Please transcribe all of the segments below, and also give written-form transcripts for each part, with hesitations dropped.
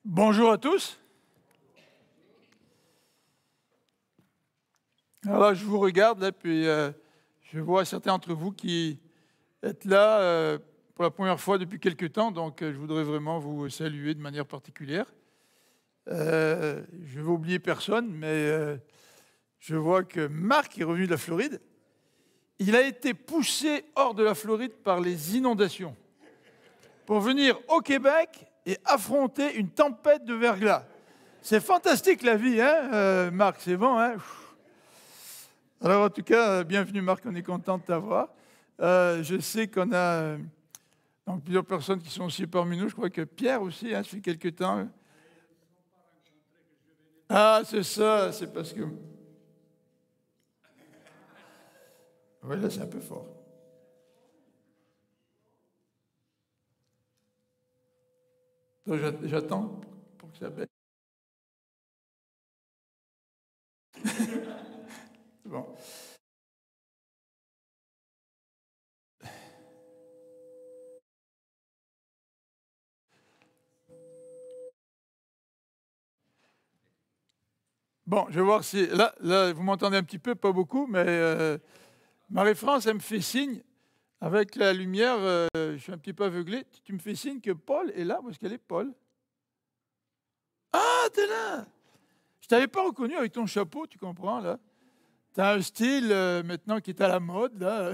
Bonjour à tous. Alors là, je vous regarde, là, puis je vois certains d'entre vous qui êtes là pour la première fois depuis quelque temps, donc je voudrais vraiment vous saluer de manière particulière. Je vais oublier personne, mais je vois que Marc est revenu de la Floride. Il a été poussé hors de la Floride par les inondations pour venir au Québec et affronter une tempête de verglas. C'est fantastique la vie, hein, Marc, c'est bon, hein? Alors en tout cas, bienvenue Marc, on est content de t'avoir. Je sais qu'on a donc, plusieurs personnes qui sont aussi parmi nous, je crois que Pierre aussi, hein, ça fait quelques temps. Ah, c'est ça, c'est parce que... Oui, là c'est un peu fort. Donc, j'attends pour que ça baisse. Bon. Bon, je vais voir si... Là vous m'entendez un petit peu, pas beaucoup, mais Marie-France, elle me fait signe, avec la lumière, je suis un petit peu aveuglé, tu me fais signe que Paul est là, où est-ce qu'elle est, Paul? Ah, t'es là! Je t'avais pas reconnu avec ton chapeau, tu comprends, là? Tu as un style maintenant qui est à la mode, là.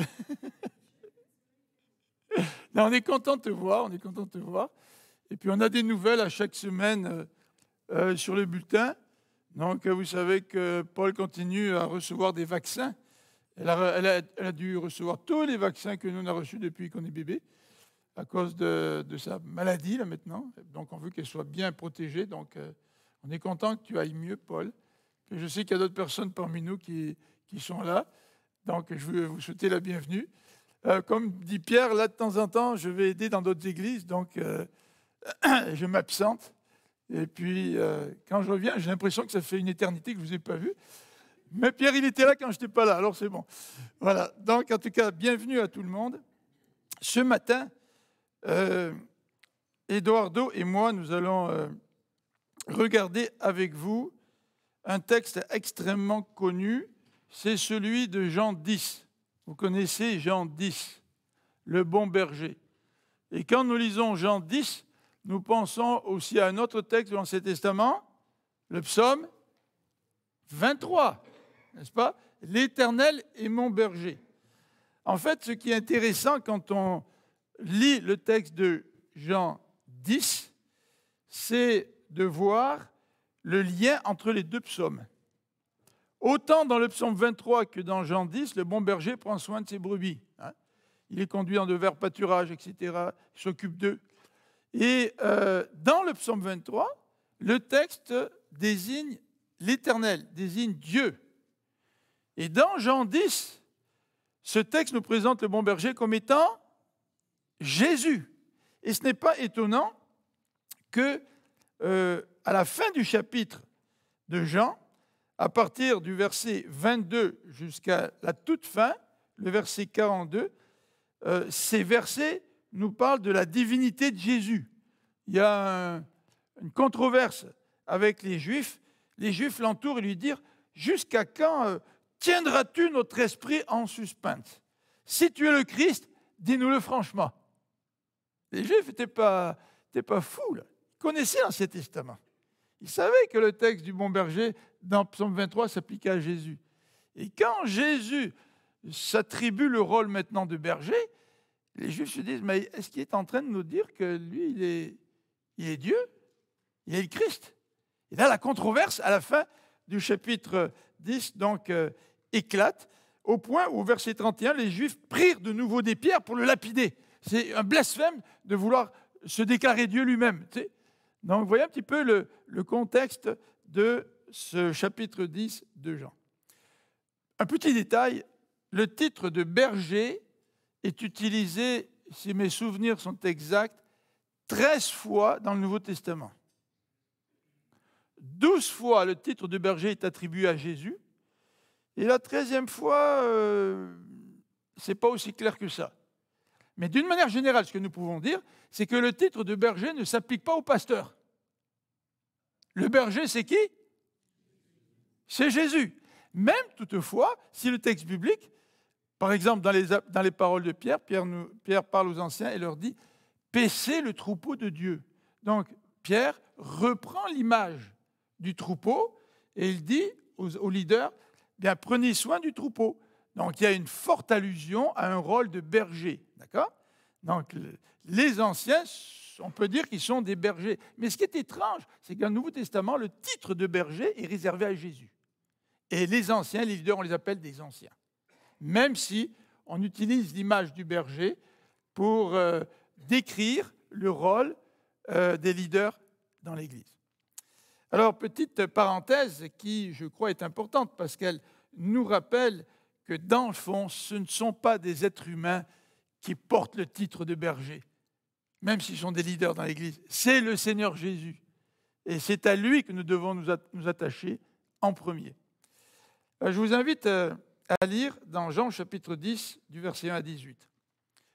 Là, on est content de te voir, on est content de te voir. Et puis, on a des nouvelles à chaque semaine sur le bulletin. Donc, vous savez que Paul continue à recevoir des vaccins. Elle a dû recevoir tous les vaccins que nous on a reçus depuis qu'on est bébé, à cause de sa maladie, là, maintenant. Donc, on veut qu'elle soit bien protégée. Donc, on est content que tu ailles mieux, Paul. Puis je sais qu'il y a d'autres personnes parmi nous qui sont là. Donc, je veux vous souhaiter la bienvenue. Comme dit Pierre, là, de temps en temps, je vais aider dans d'autres églises. Donc, je m'absente. Et puis, quand je reviens, j'ai l'impression que ça fait une éternité que je ne vous ai pas vu. Mais Pierre, il était là quand je n'étais pas là. Alors, c'est bon. Voilà. Donc, en tout cas, bienvenue à tout le monde. Ce matin, Eduardo et moi, nous allons regarder avec vous un texte extrêmement connu, c'est celui de Jean 10. Vous connaissez Jean 10, le bon berger. Et quand nous lisons Jean 10, nous pensons aussi à un autre texte de l'Ancien Testament, le psaume 23, n'est-ce pas? L'Éternel est mon berger. En fait, ce qui est intéressant quand on lit le texte de Jean 10, c'est de voir le lien entre les deux psaumes. Autant dans le psaume 23 que dans Jean 10, le bon berger prend soin de ses brebis. Hein. Il les conduit dans de verts pâturages, etc. Il s'occupe d'eux. Et dans le psaume 23, le texte désigne l'Éternel, désigne Dieu. Et dans Jean 10, ce texte nous présente le bon berger comme étant Jésus. Et ce n'est pas étonnant que à la fin du chapitre de Jean, à partir du verset 22 jusqu'à la toute fin, le verset 42, ces versets nous parlent de la divinité de Jésus. Il y a une controverse avec les Juifs. Les Juifs l'entourent et lui disent « Jusqu'à quand tiendras-tu notre esprit en suspense? Si tu es le Christ, dis-nous-le franchement. » Les Juifs n'étaient pas fous, là. Ils connaissaient l'Ancien Testament. Ils savaient que le texte du bon berger, dans Psaume 23, s'appliquait à Jésus. Et quand Jésus s'attribue le rôle maintenant de berger, les Juifs se disent, mais est-ce qu'il est en train de nous dire que lui, il est Dieu? Il est le Christ? Et là, la controverse, à la fin du chapitre 10, donc, éclate, au point où, au verset 31, les Juifs prirent de nouveau des pierres pour le lapider. C'est un blasphème de vouloir se déclarer Dieu lui-même. Tu sais. Donc, vous voyez un petit peu le contexte de ce chapitre 10 de Jean. Un petit détail, le titre de berger est utilisé, si mes souvenirs sont exacts, 13 fois dans le Nouveau Testament. 12 fois, le titre de berger est attribué à Jésus. Et la 13e fois, ce n'est pas aussi clair que ça. Mais d'une manière générale, ce que nous pouvons dire, c'est que le titre de berger ne s'applique pas au pasteur. Le berger, c'est qui? C'est Jésus. Même toutefois, si le texte biblique, par exemple dans les paroles de Pierre, Pierre parle aux anciens et leur dit « paissez le troupeau de Dieu ». Donc Pierre reprend l'image du troupeau et il dit aux leaders « bien prenez soin du troupeau ». Donc il y a une forte allusion à un rôle de berger. D'accord? Donc les anciens, on peut dire qu'ils sont des bergers. Mais ce qui est étrange, c'est qu'au Nouveau Testament, le titre de berger est réservé à Jésus. Et les anciens, les leaders, on les appelle des anciens. Même si on utilise l'image du berger pour décrire le rôle des leaders dans l'Église. Alors, petite parenthèse qui, je crois, est importante parce qu'elle nous rappelle que, dans le fond, ce ne sont pas des êtres humains qui portent le titre de berger, même s'ils sont des leaders dans l'Église. C'est le Seigneur Jésus. Et c'est à lui que nous devons nous attacher en premier. Je vous invite à lire dans Jean chapitre 10, du verset 1 à 18.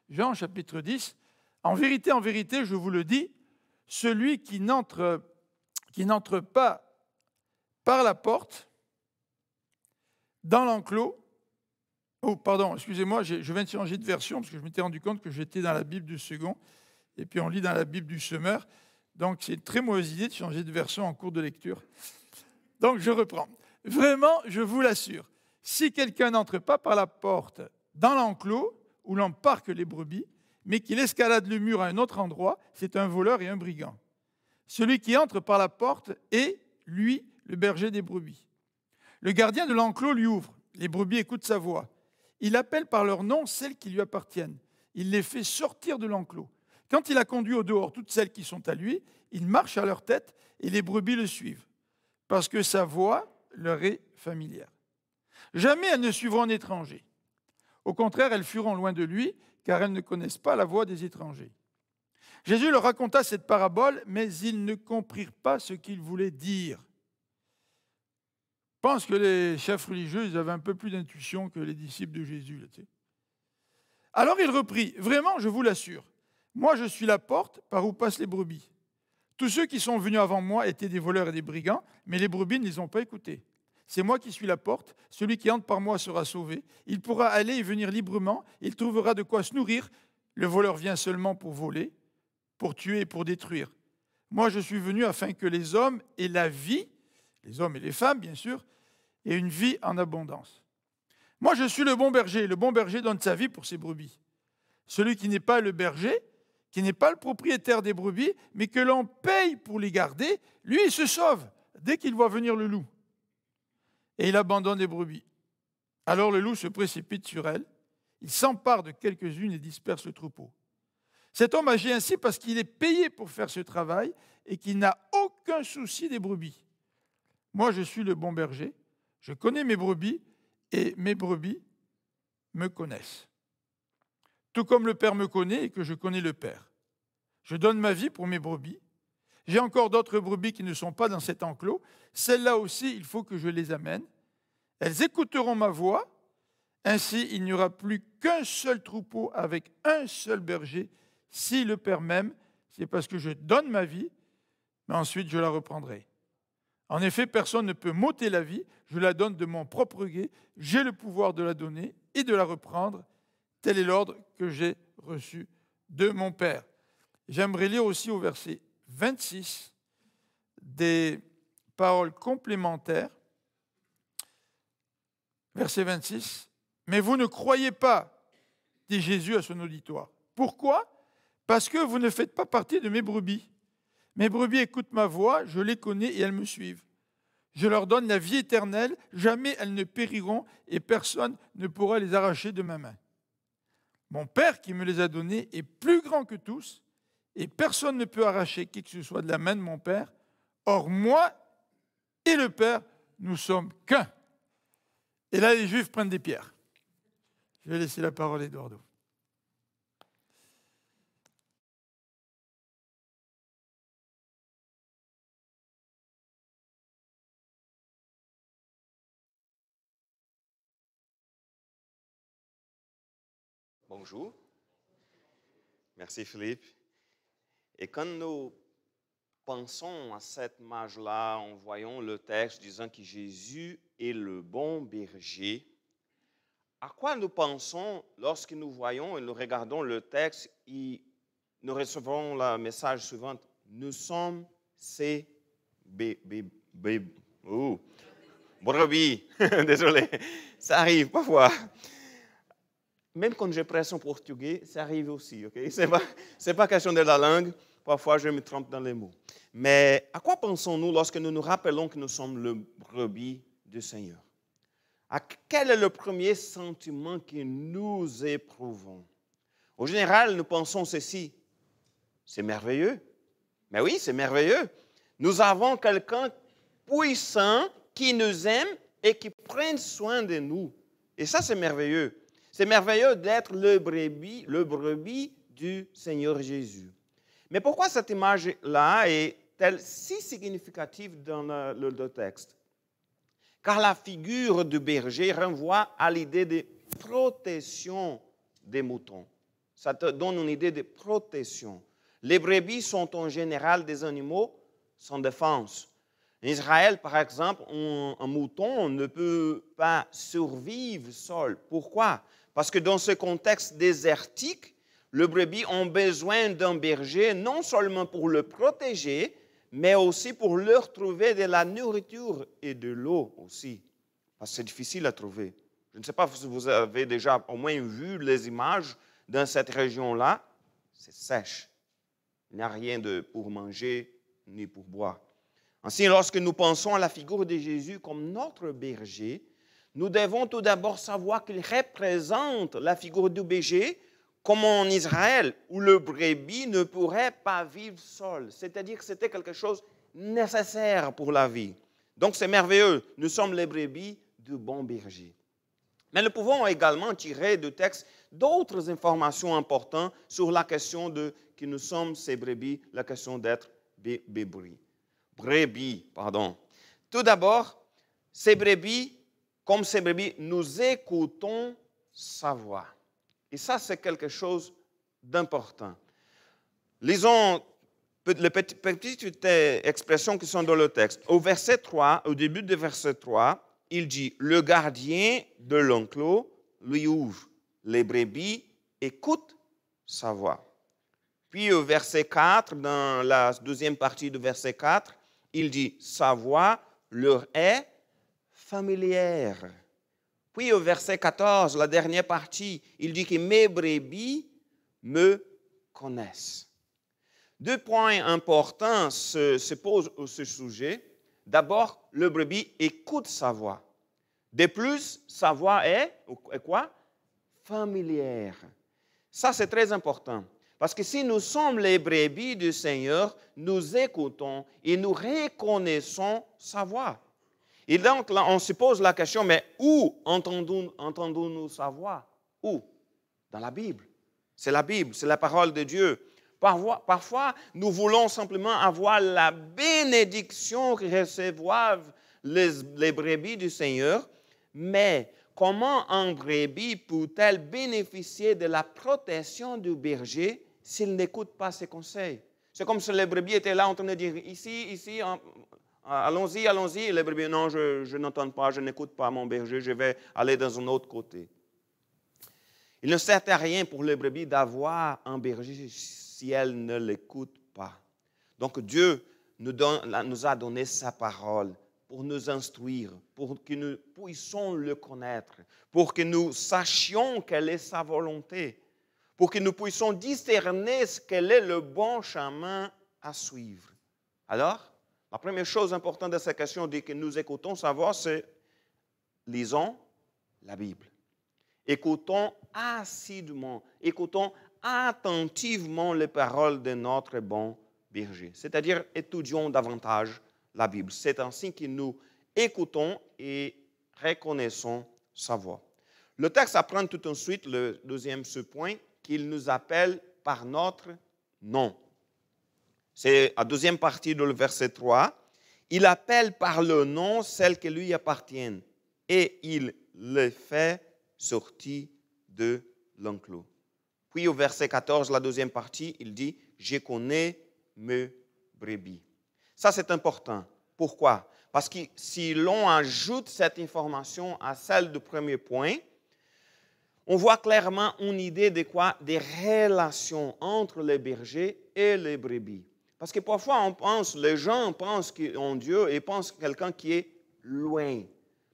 Jean chapitre 10, en vérité, je vous le dis, celui qui n'entre pas par la porte dans l'enclos. Oh, pardon, excusez-moi, je viens de changer de version parce que je m'étais rendu compte que j'étais dans la Bible du second et puis on lit dans la Bible du semeur. Donc c'est une très mauvaise idée de changer de version en cours de lecture. Donc je reprends. Vraiment, je vous l'assure, si quelqu'un n'entre pas par la porte dans l'enclos où l'on parque les brebis, mais qu'il escalade le mur à un autre endroit, c'est un voleur et un brigand. Celui qui entre par la porte est, lui, le berger des brebis. Le gardien de l'enclos lui ouvre. Les brebis écoutent sa voix. Il appelle par leur nom celles qui lui appartiennent. Il les fait sortir de l'enclos. Quand il a conduit au dehors toutes celles qui sont à lui, il marche à leur tête et les brebis le suivent, parce que sa voix leur est familière. Jamais elles ne suivront un étranger. Au contraire, elles fuiront loin de lui, car elles ne connaissent pas la voix des étrangers. Jésus leur raconta cette parabole, mais ils ne comprirent pas ce qu'il voulait dire. Je pense que les chefs religieux, ils avaient un peu plus d'intuition que les disciples de Jésus. Là, tu sais. Alors il reprit, vraiment, je vous l'assure, moi je suis la porte par où passent les brebis. Tous ceux qui sont venus avant moi étaient des voleurs et des brigands, mais les brebis ne les ont pas écoutés. C'est moi qui suis la porte, celui qui entre par moi sera sauvé. Il pourra aller et venir librement, il trouvera de quoi se nourrir. Le voleur vient seulement pour voler, pour tuer et pour détruire. Moi je suis venu afin que les hommes aient la vie, les hommes et les femmes bien sûr, et une vie en abondance. Moi je suis le bon berger donne sa vie pour ses brebis. Celui qui n'est pas le berger, qui n'est pas le propriétaire des brebis, mais que l'on paye pour les garder, lui, il se sauve dès qu'il voit venir le loup. Et il abandonne les brebis. Alors le loup se précipite sur elles, il s'empare de quelques-unes et disperse le troupeau. Cet homme agit ainsi parce qu'il est payé pour faire ce travail et qu'il n'a aucun souci des brebis. Moi, je suis le bon berger, je connais mes brebis et mes brebis me connaissent. Tout comme le Père me connaît et que je connais le Père. Je donne ma vie pour mes brebis. J'ai encore d'autres brebis qui ne sont pas dans cet enclos. Celles-là aussi, il faut que je les amène. Elles écouteront ma voix. Ainsi, il n'y aura plus qu'un seul troupeau avec un seul berger. Si le Père m'aime, c'est parce que je donne ma vie, mais ensuite je la reprendrai. En effet, personne ne peut m'ôter la vie. Je la donne de mon propre gré. J'ai le pouvoir de la donner et de la reprendre. Tel est l'ordre que j'ai reçu de mon Père. J'aimerais lire aussi au verset 26 des paroles complémentaires. Verset 26. « Mais vous ne croyez pas, dit Jésus à son auditoire. Pourquoi ? Parce que vous ne faites pas partie de mes brebis. Mes brebis écoutent ma voix, je les connais et elles me suivent. Je leur donne la vie éternelle, jamais elles ne périront et personne ne pourra les arracher de ma main. Mon Père qui me les a donnés est plus grand que tous et personne ne peut arracher qui que ce soit de la main de mon Père. Or, moi et le Père, nous sommes qu'un. » Et là, les Juifs prennent des pierres. Je vais laisser la parole à Eduardo. Bonjour. Merci Philippe. Et quand nous pensons à cette image-là en voyant le texte disant que Jésus est le bon berger, à quoi nous pensons lorsque nous voyons et nous regardons le texte et nous recevons le message suivant, nous sommes ces brebis. Désolé, ça arrive parfois. Même quand je presse en portugais, ça arrive aussi. Okay? C'est pas question de la langue. Parfois, je me trompe dans les mots. Mais à quoi pensons-nous lorsque nous nous rappelons que nous sommes le brebis du Seigneur? Quel est le premier sentiment que nous éprouvons? Au général, nous pensons ceci. C'est merveilleux. Mais oui, c'est merveilleux. Nous avons quelqu'un puissant qui nous aime et qui prend soin de nous. Et ça, c'est merveilleux. C'est merveilleux d'être le brebis du Seigneur Jésus. Mais pourquoi cette image-là est-elle si significative dans le texte? Car la figure du berger renvoie à l'idée de protection des moutons. Ça te donne une idée de protection. Les brebis sont en général des animaux sans défense. En Israël, par exemple, un mouton ne peut pas survivre seul. Pourquoi? Parce que dans ce contexte désertique, les brebis ont besoin d'un berger non seulement pour le protéger, mais aussi pour leur trouver de la nourriture et de l'eau aussi. Parce que c'est difficile à trouver. Je ne sais pas si vous avez déjà au moins vu les images dans cette région-là. C'est sèche. Il n'y a rien pour manger ni pour boire. Ainsi, lorsque nous pensons à la figure de Jésus comme notre berger, nous devons tout d'abord savoir qu'il représente la figure du berger comme en Israël, où le brebis ne pourrait pas vivre seul. C'est-à-dire que c'était quelque chose de nécessaire pour la vie. Donc c'est merveilleux. Nous sommes les brebis du bon berger. Mais nous pouvons également tirer du texte d'autres informations importantes sur la question de que nous sommes ces brebis, la question d'être brebis. Tout d'abord, ces brebis, comme ces brebis, nous écoutons sa voix. Et ça, c'est quelque chose d'important. Lisons les petites expressions qui sont dans le texte. Au verset 3, au début du verset 3, il dit « Le gardien de l'enclos lui ouvre. Les brebis écoutent sa voix. » Puis au verset 4, dans la deuxième partie du verset 4, il dit « Sa voix leur est familière. » Puis au verset 14, la dernière partie, il dit que « Mes brebis me connaissent. » Deux points importants se posent au sujet. D'abord, le brebis écoute sa voix. De plus, sa voix est quoi? Familière. Ça, c'est très important. Parce que si nous sommes les brebis du Seigneur, nous écoutons et nous reconnaissons sa voix. Et donc, là, on se pose la question, mais où entendons-nous sa voix? Où? Dans la Bible. C'est la Bible, c'est la parole de Dieu. Parfois, nous voulons simplement avoir la bénédiction que reçoivent les brebis du Seigneur, mais comment un brebis peut-elle bénéficier de la protection du berger s'il n'écoute pas ses conseils? C'est comme si les brebis étaient là en train de dire, ici, allons-y. Et les brebis, non, je n'entends pas, je n'écoute pas mon berger, je vais aller dans un autre côté. Il ne sert à rien pour les brebis d'avoir un berger si elles ne l'écoutent pas. Donc Dieu nous a donné sa parole pour nous instruire, pour que nous puissions le connaître, pour que nous sachions quelle est sa volonté, pour que nous puissions discerner quel est le bon chemin à suivre. Alors, la première chose importante de cette question que nous écoutons savoir, c'est lisons la Bible. Écoutons assidûment, écoutons attentivement les paroles de notre bon berger. C'est-à-dire, étudions davantage la Bible. C'est ainsi que nous écoutons et reconnaissons sa voix. Le texte apprend tout ensuite, le deuxième point, qu'il nous appelle par notre nom. C'est la deuxième partie du verset 3. Il appelle par le nom celles qui lui appartiennent et il les fait sortir de l'enclos. Puis au verset 14, la deuxième partie, il dit « Je connais mes brebis ». Ça, c'est important. Pourquoi? Parce que si l'on ajoute cette information à celle du premier point, on voit clairement une idée de quoi? Des relations entre les bergers et les brebis. Parce que parfois, les gens pensent en Dieu et pensent quelqu'un qui est loin.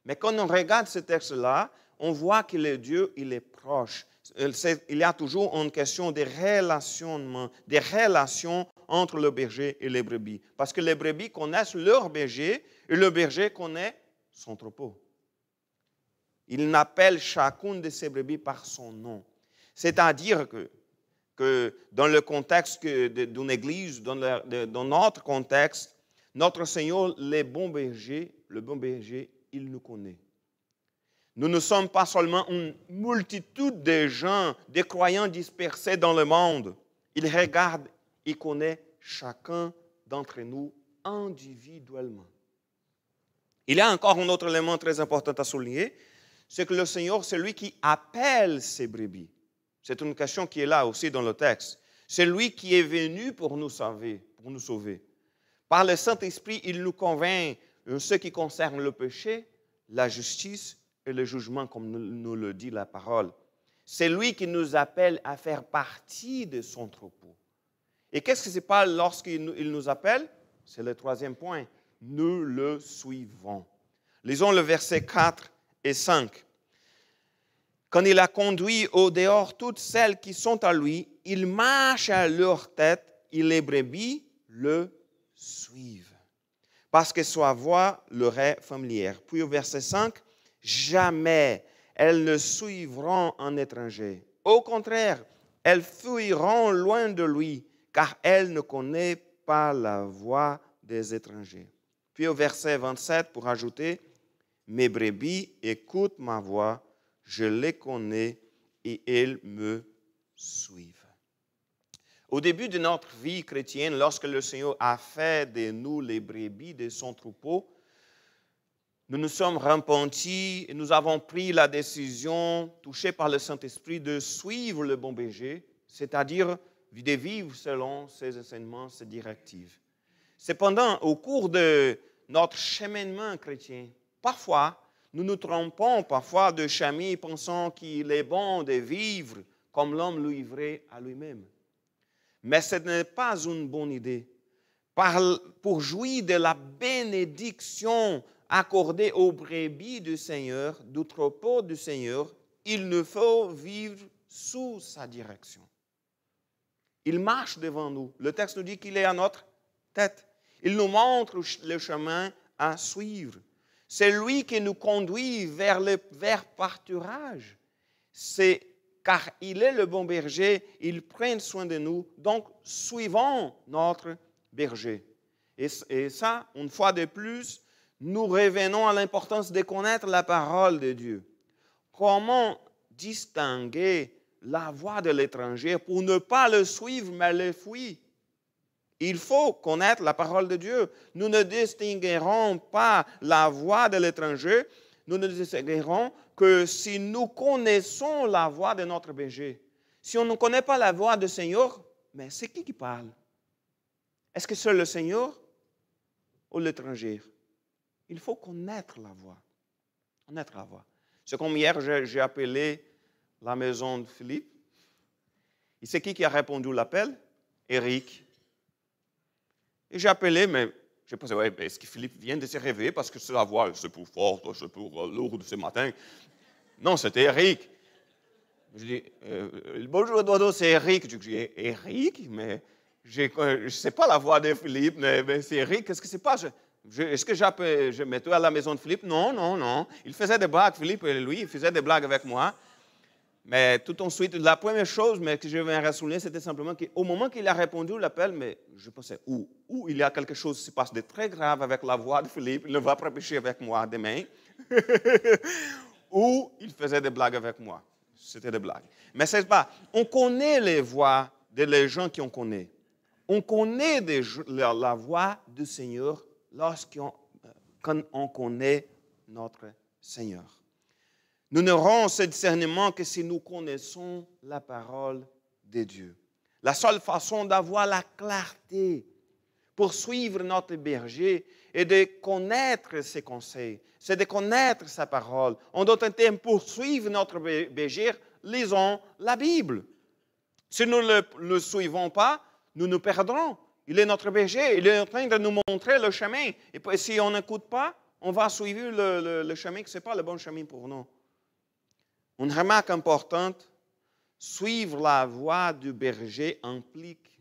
Mais quand on regarde ce texte-là, on voit que le Dieu, il est proche. Il y a toujours une question de relationnement, des relations entre le berger et les brebis. Parce que les brebis connaissent leur berger et le berger connaît son troupeau. Il appelle chacune de ses brebis par son nom. C'est-à-dire que dans le contexte d'une église, dans notre contexte, notre Seigneur, le bon berger, il nous connaît. Nous ne sommes pas seulement une multitude de gens, des croyants dispersés dans le monde. Il regarde et connaît chacun d'entre nous individuellement. Il y a encore un autre élément très important à souligner, c'est que le Seigneur, c'est lui qui appelle ses brebis. C'est une question qui est là aussi dans le texte. C'est lui qui est venu pour nous sauver. Par le Saint-Esprit, il nous convainc de ce qui concerne le péché, la justice et le jugement, comme nous le dit la parole. C'est lui qui nous appelle à faire partie de son troupeau. Et qu'est-ce qui se passe lorsqu'il nous appelle? C'est le troisième point. Nous le suivons. Lisons le verset 4 et 5. Quand il a conduit au dehors toutes celles qui sont à lui, il marche à leur tête et les brebis le suivent. Parce que sa voix leur est familière. Puis au verset 5, jamais elles ne suivront un étranger. Au contraire, elles fuiront loin de lui, car elles ne connaissent pas la voix des étrangers. Puis au verset 27, pour ajouter, mes brebis écoutent ma voix, je les connais et elles me suivent. Au début de notre vie chrétienne, lorsque le Seigneur a fait de nous les brebis de son troupeau, nous nous sommes repentis et nous avons pris la décision, touchée par le Saint-Esprit, de suivre le bon berger, c'est-à-dire de vivre selon ses enseignements, ses directives. Cependant, au cours de notre cheminement chrétien, parfois, nous nous trompons parfois de chemin pensant qu'il est bon de vivre comme l'homme livré à lui-même. Mais ce n'est pas une bonne idée. Pour jouir de la bénédiction accordée aux brebis du Seigneur, du troupeau du Seigneur, il nous faut vivre sous sa direction. Il marche devant nous. Le texte nous dit qu'il est à notre tête. Il nous montre le chemin à suivre. C'est lui qui nous conduit vers le pâturage. C'est car il est le bon berger, il prend soin de nous, donc suivons notre berger. Et ça, une fois de plus, nous revenons à l'importance de connaître la parole de Dieu. Comment distinguer la voix de l'étranger pour ne pas le suivre, mais le fuir? Il faut connaître la parole de Dieu. Nous ne distinguerons pas la voix de l'étranger, nous ne distinguerons que si nous connaissons la voix de notre berger. Si on ne connaît pas la voix du Seigneur, mais c'est qui parle? Est-ce que c'est le Seigneur ou l'étranger? Il faut connaître la voix. Connaître la voix. C'est comme hier, j'ai appelé la maison de Philippe. Et c'est qui a répondu à l'appel? Eric. Et j'ai appelé, mais j'ai pensé, ouais, est-ce que Philippe vient de se réveiller parce que c'est la voix, c'est pour forte, c'est pour lourde ce matin. Non, c'était Eric. Je dis, bonjour Dodo, c'est Eric. Je dis, Eric, mais je ne sais pas la voix de Philippe, mais c'est Eric, qu'est-ce qui se passe? Est-ce que je mettais à la maison de Philippe? Non. Il faisait des blagues, Philippe, lui, il faisait des blagues avec moi. Mais tout ensuite, la première chose que je viens souligner, c'était simplement qu'au moment qu'il a répondu à l'appel, mais je pensais, où il y a quelque chose qui se passe de très grave avec la voix de Philippe, il ne va pas prêcher avec moi demain, ou il faisait des blagues avec moi. C'était des blagues. Mais c'est pas, on connaît les voix des gens qu'on connaît. On connaît la voix du Seigneur quand on connaît notre Seigneur. Nous n'aurons ce discernement que si nous connaissons la parole de Dieu. La seule façon d'avoir la clarté pour suivre notre berger et de connaître ses conseils. C'est de connaître sa parole. En d'autres termes, pour suivre notre berger, lisons la Bible. Si nous ne le suivons pas, nous nous perdrons. Il est notre berger, il est en train de nous montrer le chemin. Et puis, si on n'écoute pas, on va suivre le chemin ce n'est pas le bon chemin pour nous. Une remarque importante, suivre la voie du berger implique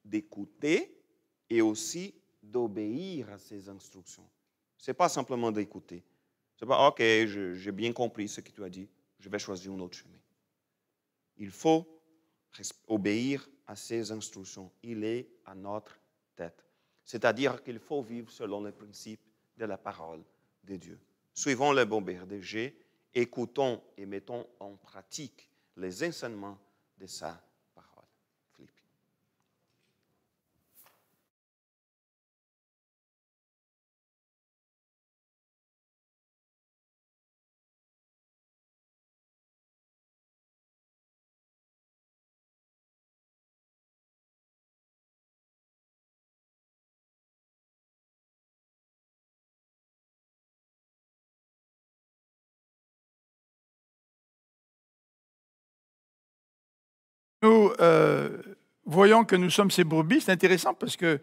d'écouter et aussi d'obéir à ses instructions. Ce n'est pas simplement d'écouter. Ce n'est pas, OK, j'ai bien compris ce que tu as dit, je vais choisir un autre chemin. Il faut obéir à ses instructions. Il est à notre tête. C'est-à-dire qu'il faut vivre selon les principes de la parole de Dieu. Suivons le bon berger, écoutons et mettons en pratique les enseignements de sa parole. Philippe. Nous voyons que nous sommes ces brebis. C'est intéressant parce que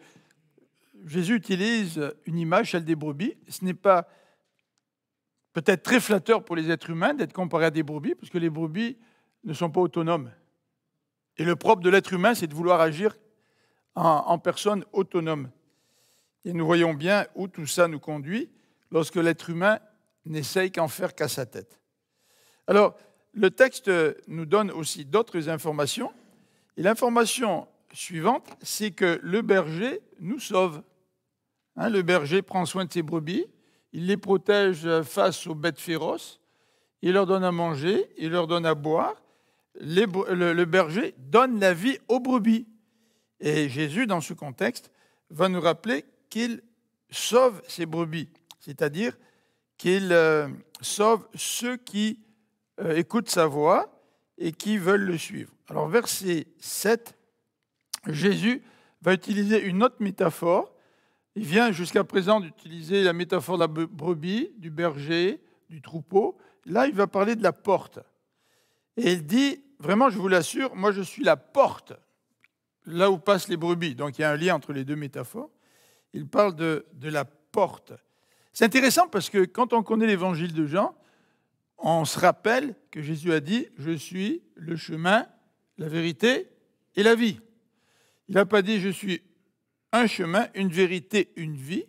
Jésus utilise une image, celle des brebis. Ce n'est pas peut-être très flatteur pour les êtres humains d'être comparé à des brebis, parce que les brebis ne sont pas autonomes. Et le propre de l'être humain, c'est de vouloir agir en personne autonome. Et nous voyons bien où tout ça nous conduit lorsque l'être humain n'essaye qu'en faire qu'à sa tête. Alors, le texte nous donne aussi d'autres informations. Et l'information suivante, c'est que le berger nous sauve. Le berger prend soin de ses brebis, il les protège face aux bêtes féroces, il leur donne à manger, il leur donne à boire. Le berger donne la vie aux brebis. Et Jésus, dans ce contexte, va nous rappeler qu'il sauve ses brebis, c'est-à-dire qu'il sauve ceux qui écoutent sa voix et qui veulent le suivre. Alors, verset 7, Jésus va utiliser une autre métaphore. Il vient jusqu'à présent d'utiliser la métaphore de la brebis, du berger, du troupeau. Là, il va parler de la porte. Et il dit, vraiment, je vous l'assure, moi je suis la porte, là où passent les brebis. Donc il y a un lien entre les deux métaphores. Il parle de la porte. C'est intéressant parce que quand on connaît l'évangile de Jean, on se rappelle que Jésus a dit « Je suis le chemin, la vérité et la vie ». Il n'a pas dit « Je suis un chemin, une vérité, une vie ».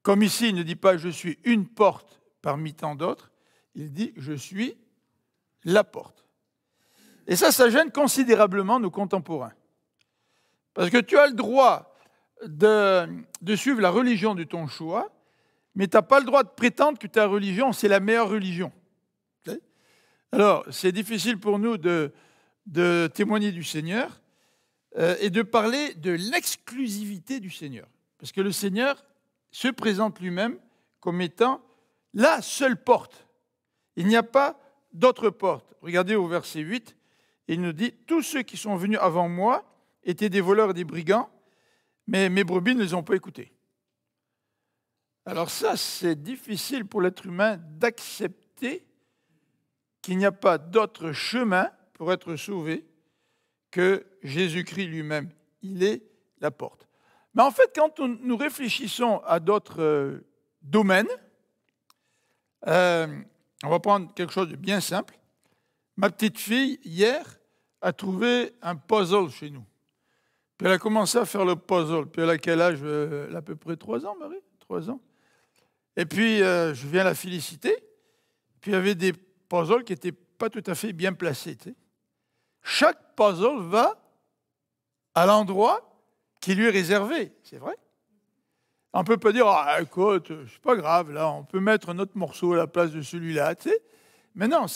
Comme ici, il ne dit pas « Je suis une porte parmi tant d'autres ». Il dit « Je suis la porte ». Et ça gêne considérablement nos contemporains. Parce que tu as le droit de suivre la religion de ton choix, mais tu n'as pas le droit de prétendre que ta religion, c'est la meilleure religion. Alors, c'est difficile pour nous de témoigner du Seigneur et de parler de l'exclusivité du Seigneur. Parce que le Seigneur se présente lui-même comme étant la seule porte. Il n'y a pas d'autre porte. Regardez au verset 8, il nous dit « Tous ceux qui sont venus avant moi étaient des voleurs et des brigands, mais mes brebis ne les ont pas écoutés. » Alors ça, c'est difficile pour l'être humain d'accepter qu'il n'y a pas d'autre chemin pour être sauvé que Jésus-Christ lui-même. Il est la porte. Mais en fait, quand nous réfléchissons à d'autres domaines, on va prendre quelque chose de bien simple. Ma petite fille, hier, a trouvé un puzzle chez nous. Puis elle a commencé à faire le puzzle. Puis elle a quel âge? Elle a à peu près 3 ans, Marie? 3 ans. Et puis, je viens la féliciter. Puis, il y avait des puzzles qui n'étaient pas tout à fait bien placés. Tu sais. Chaque puzzle va à l'endroit qui lui est réservé. C'est vrai. On ne peut pas dire, ah, écoute, c'est pas grave, là, on peut mettre un autre morceau à la place de celui-là. Tu sais. Mais non,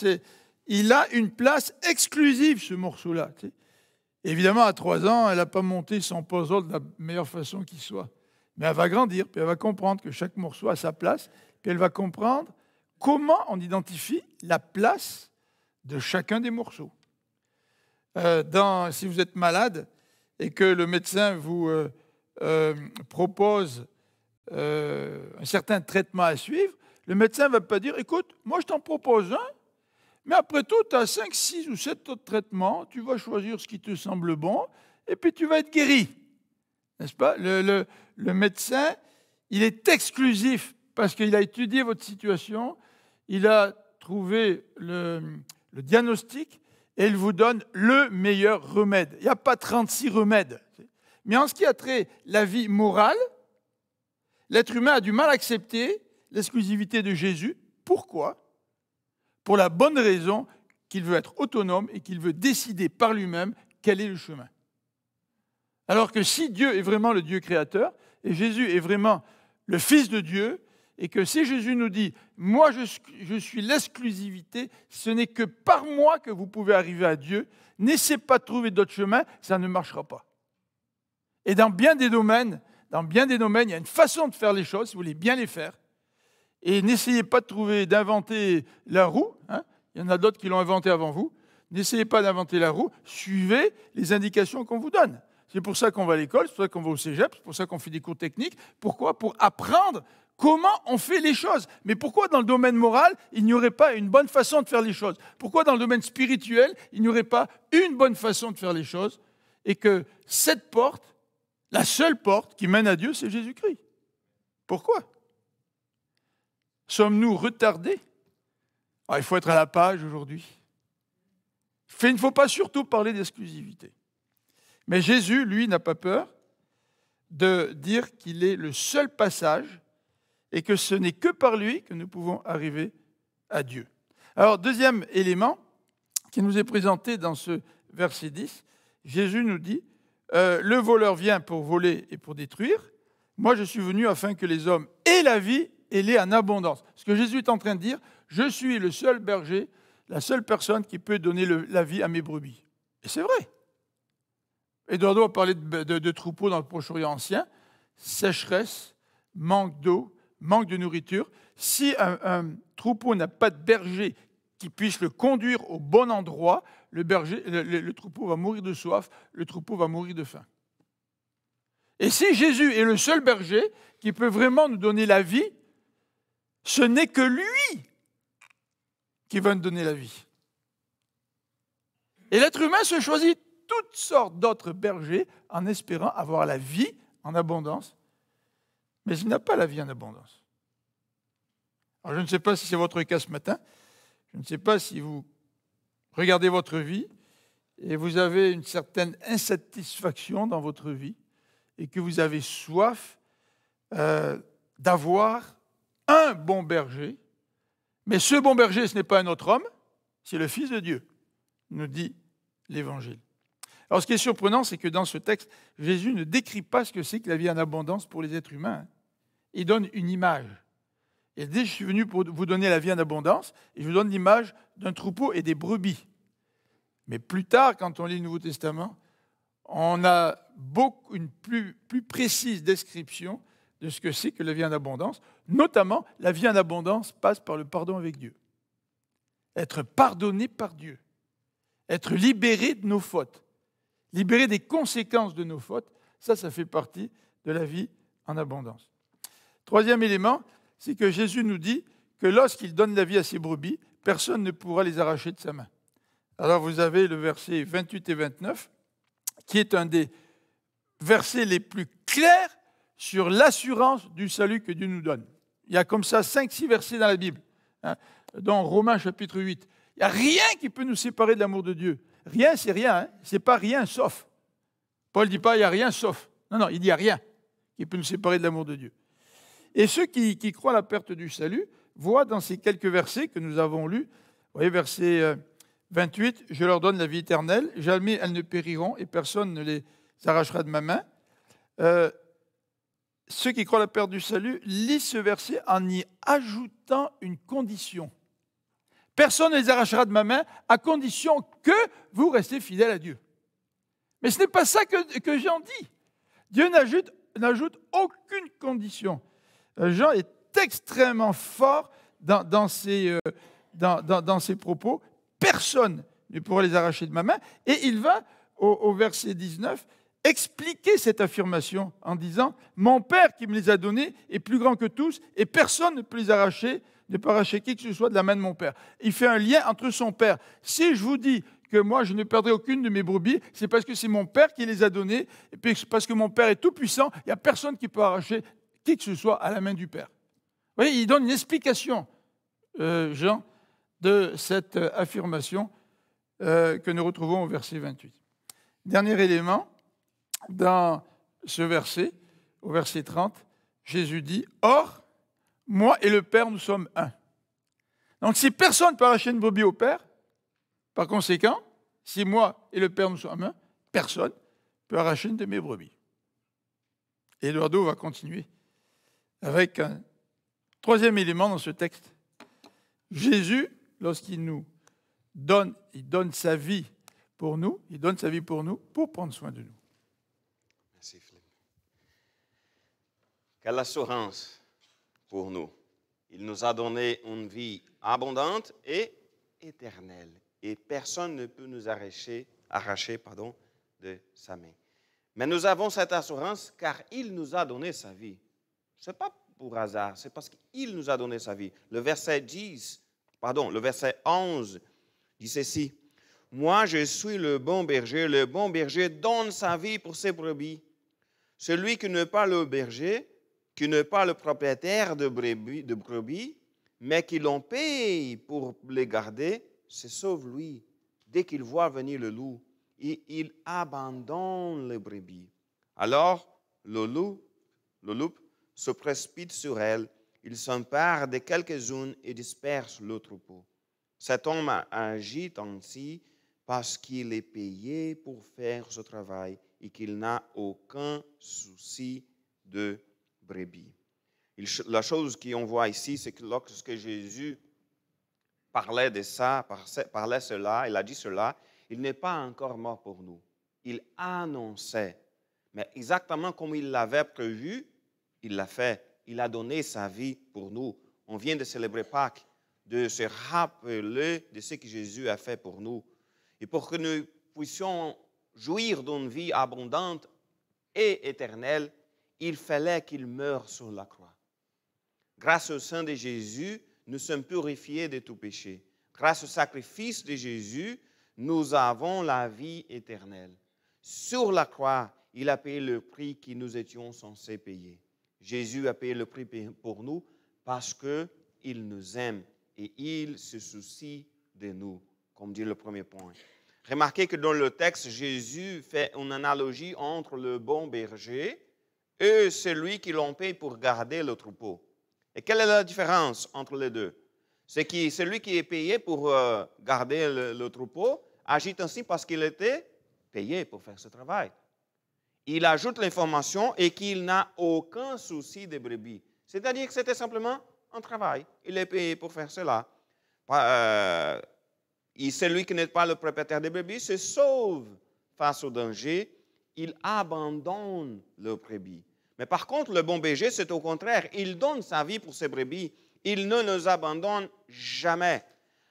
il a une place exclusive, ce morceau-là. Tu sais. Évidemment, à 3 ans, elle n'a pas monté son puzzle de la meilleure façon qui soit. Mais elle va grandir, puis elle va comprendre que chaque morceau a sa place, puis elle va comprendre comment on identifie la place de chacun des morceaux. Si vous êtes malade et que le médecin vous propose un certain traitement à suivre, le médecin ne va pas dire, écoute, moi je t'en propose un, mais après tout, tu as 5, 6 ou 7 autres traitements, tu vas choisir ce qui te semble bon, et puis tu vas être guéri. N'est-ce pas? Le médecin, il est exclusif parce qu'il a étudié votre situation, il a trouvé le diagnostic et il vous donne le meilleur remède. Il n'y a pas 36 remèdes. Mais en ce qui a trait la vie morale, l'être humain a du mal à accepter l'exclusivité de Jésus. Pourquoi? Pour la bonne raison qu'il veut être autonome et qu'il veut décider par lui-même quel est le chemin. Alors que si Dieu est vraiment le Dieu créateur, et Jésus est vraiment le Fils de Dieu, et que si Jésus nous dit « Moi, je suis l'exclusivité, ce n'est que par moi que vous pouvez arriver à Dieu, n'essayez pas de trouver d'autres chemins, ça ne marchera pas. » Et dans bien des domaines, il y a une façon de faire les choses, si vous voulez bien les faire. Et n'essayez pas d'inventer la roue. Il y en a d'autres qui l'ont inventé avant vous. N'essayez pas d'inventer la roue. Suivez les indications qu'on vous donne. C'est pour ça qu'on va à l'école, c'est pour ça qu'on va au cégep, c'est pour ça qu'on fait des cours techniques. Pourquoi? Pour apprendre comment on fait les choses. Mais pourquoi dans le domaine moral, il n'y aurait pas une bonne façon de faire les choses? Pourquoi dans le domaine spirituel, il n'y aurait pas une bonne façon de faire les choses? Et que cette porte, la seule porte qui mène à Dieu, c'est Jésus-Christ. Pourquoi? Sommes-nous retardés? Il faut être à la page aujourd'hui. Il ne faut pas surtout parler d'exclusivité. Mais Jésus, lui, n'a pas peur de dire qu'il est le seul passage et que ce n'est que par lui que nous pouvons arriver à Dieu. Alors, deuxième élément qui nous est présenté dans ce verset 10, Jésus nous dit « Le voleur vient pour voler et pour détruire. Moi, je suis venu afin que les hommes aient la vie et l'aient en abondance. » Ce que Jésus est en train de dire, je suis le seul berger, la seule personne qui peut donner la vie à mes brebis. Et c'est vrai. Eduardo a parlé de troupeaux dans le Proche-Orient ancien, sécheresse, manque d'eau, manque de nourriture. Si un troupeau n'a pas de berger qui puisse le conduire au bon endroit, le troupeau va mourir de soif, le troupeau va mourir de faim. Et si Jésus est le seul berger qui peut vraiment nous donner la vie, ce n'est que lui qui va nous donner la vie. Et l'être humain se choisit toutes sortes d'autres bergers en espérant avoir la vie en abondance, mais il n'a pas la vie en abondance. Alors je ne sais pas si c'est votre cas ce matin, je ne sais pas si vous regardez votre vie et vous avez une certaine insatisfaction dans votre vie et que vous avez soif d'avoir un bon berger, mais ce bon berger, ce n'est pas un autre homme, c'est le Fils de Dieu, nous dit l'Évangile. Alors, ce qui est surprenant, c'est que dans ce texte, Jésus ne décrit pas ce que c'est que la vie en abondance pour les êtres humains. Il donne une image. Il dit, je suis venu pour vous donner la vie en abondance, et je vous donne l'image d'un troupeau et des brebis. Mais plus tard, quand on lit le Nouveau Testament, on a une plus précise description de ce que c'est que la vie en abondance. Notamment, la vie en abondance passe par le pardon avec Dieu. Être pardonné par Dieu. Être libéré de nos fautes. Libéré des conséquences de nos fautes, ça fait partie de la vie en abondance. Troisième élément, c'est que Jésus nous dit que lorsqu'il donne la vie à ses brebis, personne ne pourra les arracher de sa main. Alors vous avez le verset 28 et 29, qui est un des versets les plus clairs sur l'assurance du salut que Dieu nous donne. Il y a comme ça 5-6 versets dans la Bible, dans Romains chapitre 8. Il n'y a rien qui peut nous séparer de l'amour de Dieu. Rien, c'est rien. C'est pas rien sauf. Paul ne dit pas il n'y a rien sauf. Non, il dit il n'y a rien qui peut nous séparer de l'amour de Dieu. Et ceux qui croient à la perte du salut voient dans ces quelques versets que nous avons lus, vous voyez, verset 28, « Je leur donne la vie éternelle, jamais elles ne périront et personne ne les arrachera de ma main. » Ceux qui croient à la perte du salut lisent ce verset en y ajoutant une condition. Personne ne les arrachera de ma main à condition que vous restez fidèles à Dieu. Mais ce n'est pas ça que Jean dit. Dieu n'ajoute aucune condition. Jean est extrêmement fort dans ses propos. Personne ne pourra les arracher de ma main. Et il va au verset 19 expliquer cette affirmation en disant « Mon Père qui me les a donnés est plus grand que tous et personne ne peut les arracher, ne peut arracher qui que ce soit de la main de mon Père. » Il fait un lien entre son Père. Si je vous dis que moi, je ne perdrai aucune de mes brebis, c'est parce que c'est mon Père qui les a données, et puis parce que mon Père est tout-puissant, il n'y a personne qui peut arracher qui que ce soit à la main du Père. Vous voyez, il donne une explication, Jean, de cette affirmation que nous retrouvons au verset 28. Dernier élément, dans ce verset, au verset 30, Jésus dit « Or, moi et le Père, nous sommes un. » Donc, si personne ne peut arracher une brebis au Père, par conséquent, si moi et le Père, nous sommes un, personne ne peut arracher une de mes brebis. Et Eduardo va continuer avec un troisième élément dans ce texte. Jésus, lorsqu'il nous donne, il donne sa vie pour nous, il donne sa vie pour nous, pour prendre soin de nous. Merci Philippe. Quelle assurance pour nous. Il nous a donné une vie abondante et éternelle. Et personne ne peut nous arracher de sa main. Mais nous avons cette assurance car il nous a donné sa vie. Ce n'est pas pour hasard, c'est parce qu'il nous a donné sa vie. Le verset 11 dit ceci. « Moi, je suis le bon berger donne sa vie pour ses brebis. Celui qui n'est pas le berger, qui n'est pas le propriétaire de brebis, mais qui l'en paye pour les garder, se sauve lui. Dès qu'il voit venir le loup, il abandonne les brebis. Alors, le loup se précipite sur elle, il s'empare de quelques-unes et disperse le troupeau. Cet homme agit ainsi parce qu'il est payé pour faire ce travail et qu'il n'a aucun souci de brebis. » La chose qu'on voit ici, c'est que lorsque Jésus parlait de ça, parlait cela, il a dit cela, il n'est pas encore mort pour nous. Il annonçait, mais exactement comme il l'avait prévu, il l'a fait. Il a donné sa vie pour nous. On vient de célébrer Pâques, de se rappeler de ce que Jésus a fait pour nous. Et pour que nous puissions jouir d'une vie abondante et éternelle, il fallait qu'il meure sur la croix. Grâce au sang de Jésus, nous sommes purifiés de tout péché. Grâce au sacrifice de Jésus, nous avons la vie éternelle. Sur la croix, il a payé le prix que nous étions censés payer. Jésus a payé le prix pour nous parce qu'il nous aime et il se soucie de nous, comme dit le premier point. Remarquez que dans le texte, Jésus fait une analogie entre le bon berger et celui qui l'on paye pour garder le troupeau. Et quelle est la différence entre les deux? C'est que celui qui est payé pour garder le troupeau agit ainsi parce qu'il était payé pour faire ce travail. Il ajoute l'information et qu'il n'a aucun souci des brebis. C'est-à-dire que c'était simplement un travail. Il est payé pour faire cela. Et celui qui n'est pas le propriétaire des brebis se sauve face au danger. Il abandonne le brebis. Mais par contre, le bon berger, c'est au contraire. Il donne sa vie pour ses brebis. Il ne nous abandonne jamais.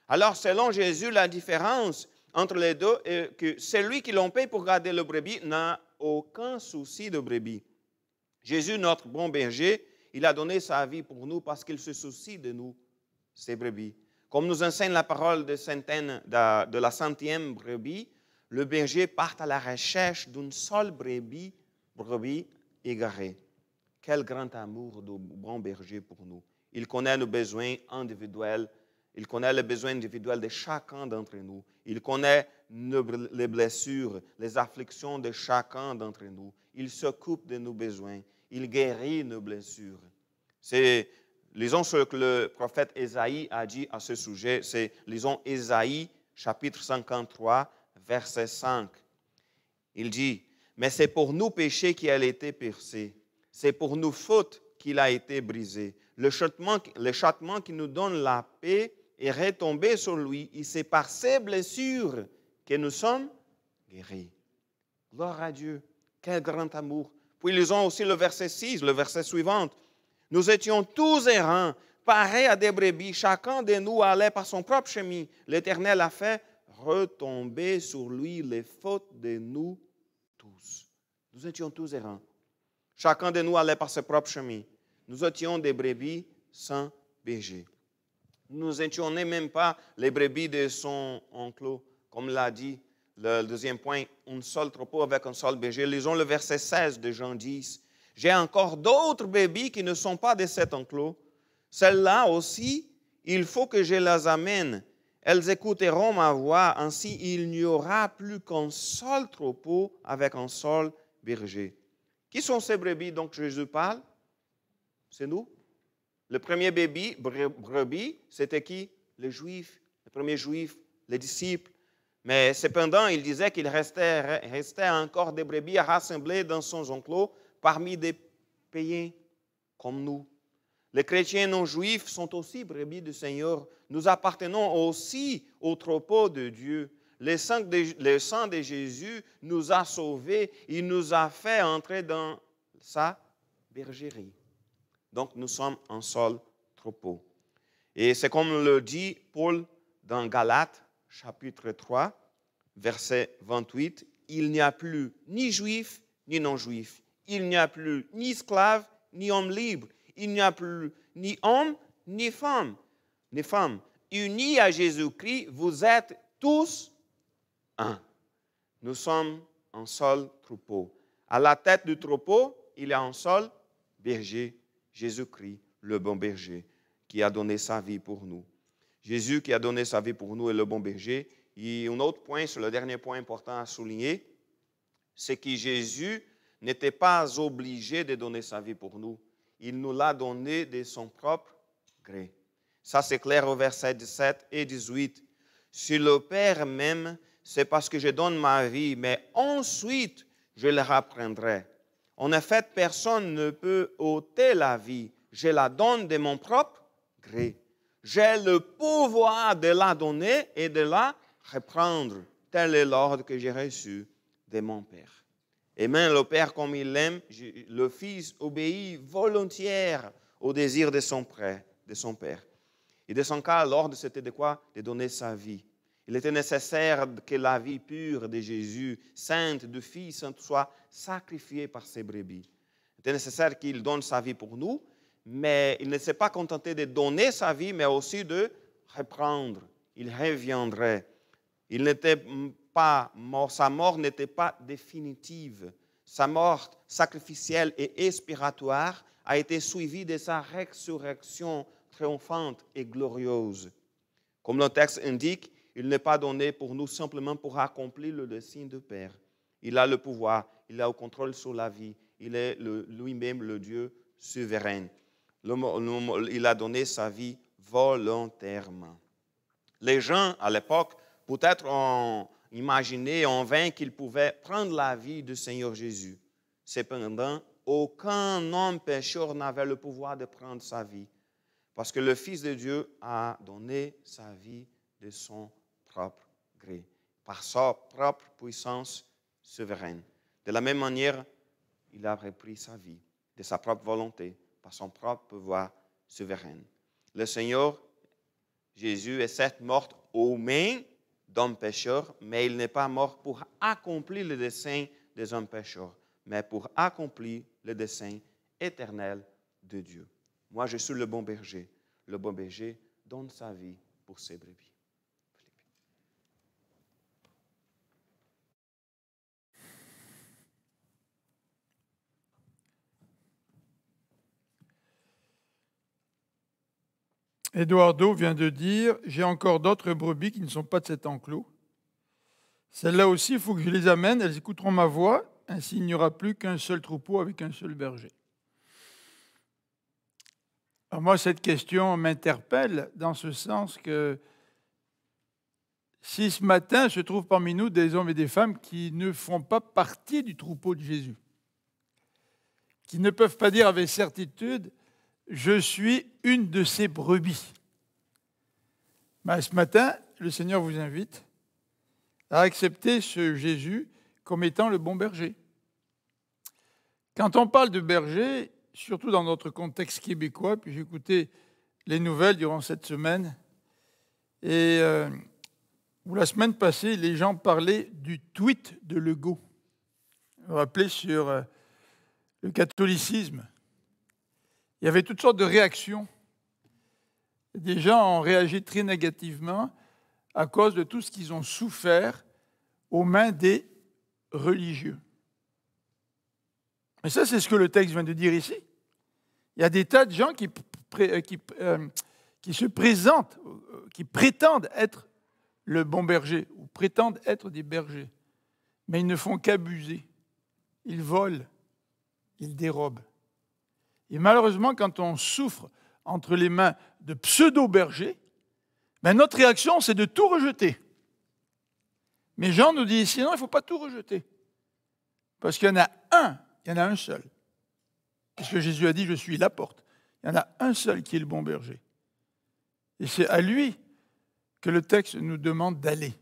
Alors, selon Jésus, la différence entre les deux est que celui qui l'on paye pour garder le brebis n'a aucun souci de brebis. Jésus, notre bon berger, il a donné sa vie pour nous parce qu'il se soucie de nous, ses brebis. Comme nous enseigne la parole de la centième brebis, le berger part à la recherche d'une seule brebis égarée. Quel grand amour du bon berger pour nous. Il connaît nos besoins individuels. Il connaît les besoins individuels de chacun d'entre nous. Il connaît les blessures, les afflictions de chacun d'entre nous. Il s'occupe de nos besoins. Il guérit nos blessures. Lisons ce que le prophète Ésaïe a dit à ce sujet. Lisons Ésaïe, chapitre 53, verset 5. Il dit, « Mais c'est pour nos péchés qu'il a été percé. C'est pour nos fautes qu'il a été brisé. Le châtiment qui nous donne la paix est retombé sur lui. Et c'est par ses blessures que nous sommes guéris. » Gloire à Dieu. Quel grand amour. Puis lisons aussi le verset 6, le verset suivant. « Nous étions tous errants, pareils à des brebis. Chacun de nous allait par son propre chemin. L'Éternel a fait retomber sur lui les fautes de nous tous. » Nous étions tous errants. Chacun de nous allait par ses propres chemins. Nous étions des brebis sans berger. Nous n'étions même pas les brebis de son enclos, comme l'a dit le deuxième point, un seul troupeau avec un seul berger. Lisons le verset 16 de Jean 10. J'ai encore d'autres brebis qui ne sont pas de cet enclos. Celles-là aussi, il faut que je les amène. Elles écouteront ma voix, ainsi il n'y aura plus qu'un seul troupeau avec un seul berger. Qui sont ces brebis dont Jésus parle? C'est nous. Le premier brebis, c'était qui? Les Juifs, les premiers Juifs, les disciples. Mais cependant, il disait qu'il restait encore des brebis rassemblées dans son enclos parmi des païens comme nous. Les chrétiens non juifs sont aussi brebis du Seigneur. Nous appartenons aussi au troupeau de Dieu. Le sang de Jésus nous a sauvés. Il nous a fait entrer dans sa bergerie. Donc, nous sommes un seul troupeau. Et c'est comme le dit Paul dans Galates, chapitre 3, verset 28. Il n'y a plus ni juif ni non-juif. Il n'y a plus ni esclave ni homme libre. Il n'y a plus ni homme ni femme. Unis à Jésus-Christ, vous êtes tous un. Nous sommes un seul troupeau. À la tête du troupeau, il y a un seul berger, Jésus-Christ, le bon berger, qui a donné sa vie pour nous. Jésus qui a donné sa vie pour nous est le bon berger. Et un autre point, c'est le dernier point important à souligner, c'est que Jésus n'était pas obligé de donner sa vie pour nous. Il nous l'a donné de son propre gré. Ça, c'est clair au verset 17 et 18. Si le Père m'aime, c'est parce que je donne ma vie, mais ensuite, je la reprendrai. En effet, personne ne peut ôter la vie. Je la donne de mon propre gré. J'ai le pouvoir de la donner et de la reprendre. Tel est l'ordre que j'ai reçu de mon Père. Et même le Père, comme il l'aime, le Fils obéit volontiers au désir de son Père. Et de son cas, l'ordre, c'était de quoi? De donner sa vie. Il était nécessaire que la vie pure de Jésus, sainte, du Fils, soit sacrifiée par ses brebis. Il était nécessaire qu'il donne sa vie pour nous, mais il ne s'est pas contenté de donner sa vie, mais aussi de reprendre. Il reviendrait. Il n'était pas mort, sa mort n'était pas définitive. Sa mort sacrificielle et expiratoire a été suivie de sa résurrection triomphante et glorieuse. Comme le texte indique, il n'est pas donné pour nous simplement pour accomplir le dessein du Père. Il a le pouvoir, il a le contrôle sur la vie, il est lui-même le Dieu souverain. Il a donné sa vie volontairement. Les gens, à l'époque, peut-être ont imaginé en vain qu'ils pouvaient prendre la vie du Seigneur Jésus. Cependant, aucun homme pécheur n'avait le pouvoir de prendre sa vie, parce que le Fils de Dieu a donné sa vie de son propre gré, par sa propre puissance souveraine. De la même manière, il a repris sa vie de sa propre volonté, par son propre pouvoir souverain. Le Seigneur Jésus est certes mort aux mains d'hommes pécheurs, mais il n'est pas mort pour accomplir le dessein des hommes pécheurs, mais pour accomplir le dessein éternel de Dieu. Moi, je suis le bon berger. Le bon berger donne sa vie pour ses brebis. Eduardo vient de dire « J'ai encore d'autres brebis qui ne sont pas de cet enclos. Celles-là aussi, il faut que je les amène. Elles écouteront ma voix. Ainsi, il n'y aura plus qu'un seul troupeau avec un seul berger. » Alors moi, cette question m'interpelle dans ce sens que si ce matin se trouvent parmi nous des hommes et des femmes qui ne font pas partie du troupeau de Jésus, qui ne peuvent pas dire avec certitude « Je suis une de ces brebis ». Ben, ce matin, le Seigneur vous invite à accepter ce Jésus comme étant le bon berger. Quand on parle de berger, surtout dans notre contexte québécois, puis j'ai écouté les nouvelles durant cette semaine, et où la semaine passée, les gens parlaient du tweet de Legault. Vous vous rappelez sur le catholicisme, il y avait toutes sortes de réactions. Des gens ont réagi très négativement à cause de tout ce qu'ils ont souffert aux mains des religieux. Mais ça, c'est ce que le texte vient de dire ici. Il y a des tas de gens qui se présentent, qui prétendent être le bon berger, ou prétendent être des bergers, mais ils ne font qu'abuser. Ils volent, ils dérobent. Et malheureusement, quand on souffre entre les mains de pseudo-bergers, notre réaction, c'est de tout rejeter. Mais Jean nous dit ici, non, il ne faut pas tout rejeter. Parce qu'il y en a un seul. Puisque Jésus a dit, je suis la porte. Il y en a un seul qui est le bon berger. Et c'est à lui que le texte nous demande d'aller.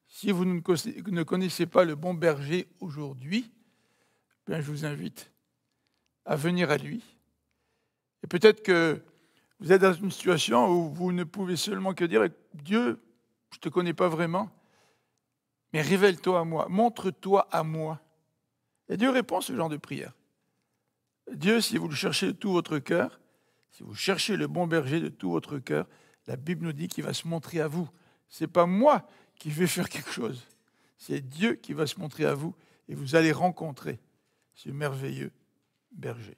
Si vous ne connaissez pas le bon berger aujourd'hui, bien je vous invite à venir à lui. Et peut-être que vous êtes dans une situation où vous ne pouvez seulement que dire « Dieu, je ne te connais pas vraiment, mais révèle-toi à moi, montre-toi à moi. » Et Dieu répond à ce genre de prière. Dieu, si vous le cherchez de tout votre cœur, si vous cherchez le bon berger de tout votre cœur, la Bible nous dit qu'il va se montrer à vous. Ce n'est pas moi qui vais faire quelque chose. C'est Dieu qui va se montrer à vous et vous allez rencontrer ce merveilleux berger.